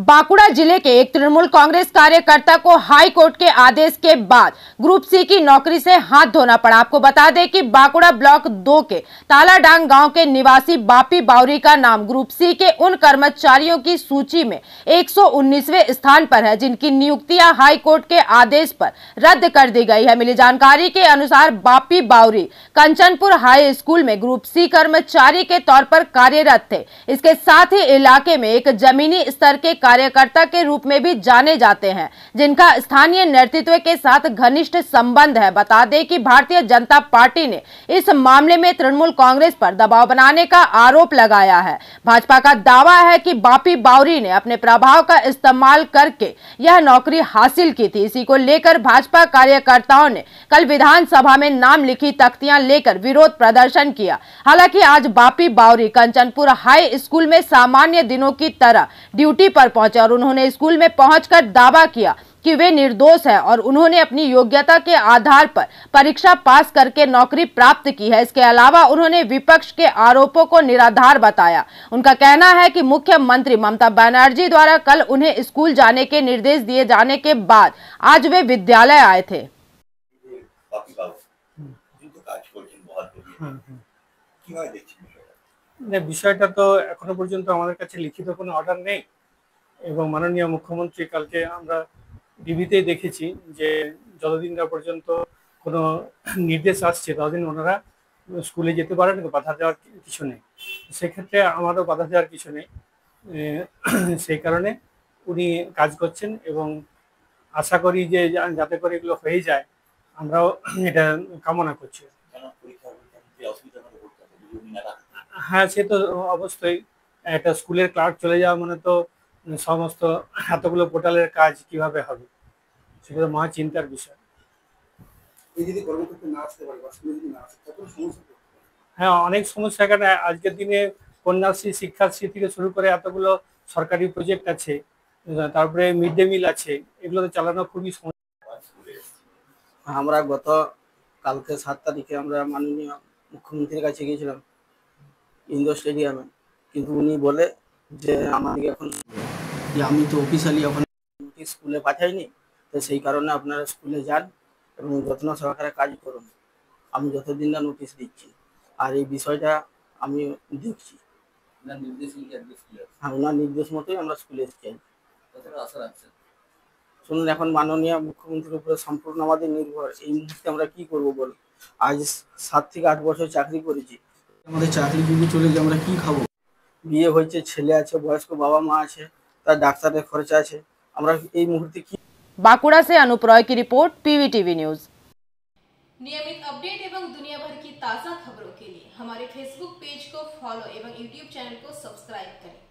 बांकुड़ा जिले के एक तृणमूल कांग्रेस कार्यकर्ता को हाई कोर्ट के आदेश के बाद ग्रुप सी की नौकरी से हाथ धोना पड़ा। आपको बता दें कि बांकुड़ा ब्लॉक 2 के तालाडांग गांव के निवासी बापी बावरी का नाम ग्रुप सी के उन कर्मचारियों की सूची में 119वें स्थान पर है जिनकी नियुक्तियां हाई कोर्ट के आदेश पर रद्द कर दी गई है। मिली जानकारी के अनुसार बापी बावरी कंचनपुर हाई स्कूल में ग्रुप सी कर्मचारी के तौर पर कार्यरत थे। इसके साथ ही इलाके में एक जमीनी स्तर के कार्यकर्ता के रूप में भी जाने जाते हैं जिनका स्थानीय नेतृत्व के साथ घनिष्ठ संबंध है। बता दें कि भारतीय जनता पार्टी ने इस मामले में तृणमूल कांग्रेस पर दबाव बनाने का आरोप लगाया है। भाजपा का दावा है कि बापी बावरी ने अपने प्रभाव का इस्तेमाल करके यह नौकरी हासिल की थी। इसी को लेकर भाजपा कार्यकर्ताओं ने कल विधानसभा में नाम लिखी तख्तियां लेकर विरोध प्रदर्शन किया। हालांकि आज बापी बावरी कंचनपुर हाई स्कूल में सामान्य दिनों की तरह ड्यूटी पर पहुंचे और उन्होंने स्कूल में पहुंचकर दावा किया कि वे निर्दोष हैं और उन्होंने अपनी योग्यता के आधार पर परीक्षा पास करके नौकरी प्राप्त की है। इसके अलावा उन्होंने विपक्ष के आरोपों को निराधार बताया। उनका कहना है कि मुख्यमंत्री ममता बनर्जी द्वारा कल उन्हें स्कूल जाने के निर्देश दिए जाने के बाद आज वे विद्यालय आए थे। বিষয়টা তো এখনো পর্যন্ত আমাদের কাছে লিখিত কোনো অর্ডার নেই এবং মাননীয় মুখ্যমন্ত্রী কালকে আমরা টিভিতেই দেখেছি যে যতদিন না পর্যন্ত কোনো নির্দেশ আসছে ততদিন ওনারা স্কুলে যেতে পারেন, বাধা দেওয়ার কিছু নেই। সেক্ষেত্রে আমারও বাধা দেওয়ার কিছু নেই, সেই কারণে উনি কাজ করছেন এবং আশা করি যে যাতে করে এগুলো হয়ে যায় আমরাও এটা কামনা করছি। হ্যাঁ, সে তো অবশ্যই একটা স্কুলের ক্লার্ক চলে যাওয়া মানে তো সমস্ত এতগুলো পোর্টালের কাজ কিভাবে হবে সেটা তো মহা চিন্তার বিষয়। হ্যাঁ, অনেক সমস্যা। এখানে আজকের দিনে কন্যাশ্রী, শিক্ষাশ্রী থেকে শুরু করে এতগুলো সরকারি প্রজেক্ট আছে, তারপরে মিড ডে মিল আছে, এগুলো তো চালানো খুবই সমস্যা। আমরা গত কালকে 7 তারিখে আমরা মাননীয় মুখ্যমন্ত্রীর কাছে গিয়েছিলাম ইন্ডোর স্টেডিয়ামে, কিন্তু উনি বলে যে আমাকে এখন যে আমি তো অফিসিয়ালি এখন স্কুলে পাঠাইনি, তো সেই কারণে আপনারা স্কুলে যান এবং যত্ন সহকারে কাজ করুন। আমি যতদিন না নোটিশ দিচ্ছি আর এই বিষয়টা আমি দেখছি। হ্যাঁ, ওনার নির্দেশ মতোই আমরা স্কুলে এসেছি। শুনুন, এখন মাননীয় মুখ্যমন্ত্রীর উপরে সম্পূর্ণ আমাদের নির্ভর। এই মুহূর্তে আমরা কি করবো বল? আজ 7 থেকে 8 বছর চাকরি করেছি, আমাদের চাকরি যদি চলে যায় আমরা কি খাবো? বিয়ে হয়েছে, ছেলে আছে, বয়স্ক বাবা মা আছে, তার ডাক্তারের খরচা আছে। আমরা এই মুহূর্তে কি। बांकुड़ा से अनूप रॉय की रिपोर्ट, पीवीटीवी न्यूज। नियमित अपडेट एवं दुनिया भर की ताज़ा खबरों के लिए हमारे फेसबुक पेज को फॉलो एवं यूट्यूब चैनल को सब्सक्राइब करें।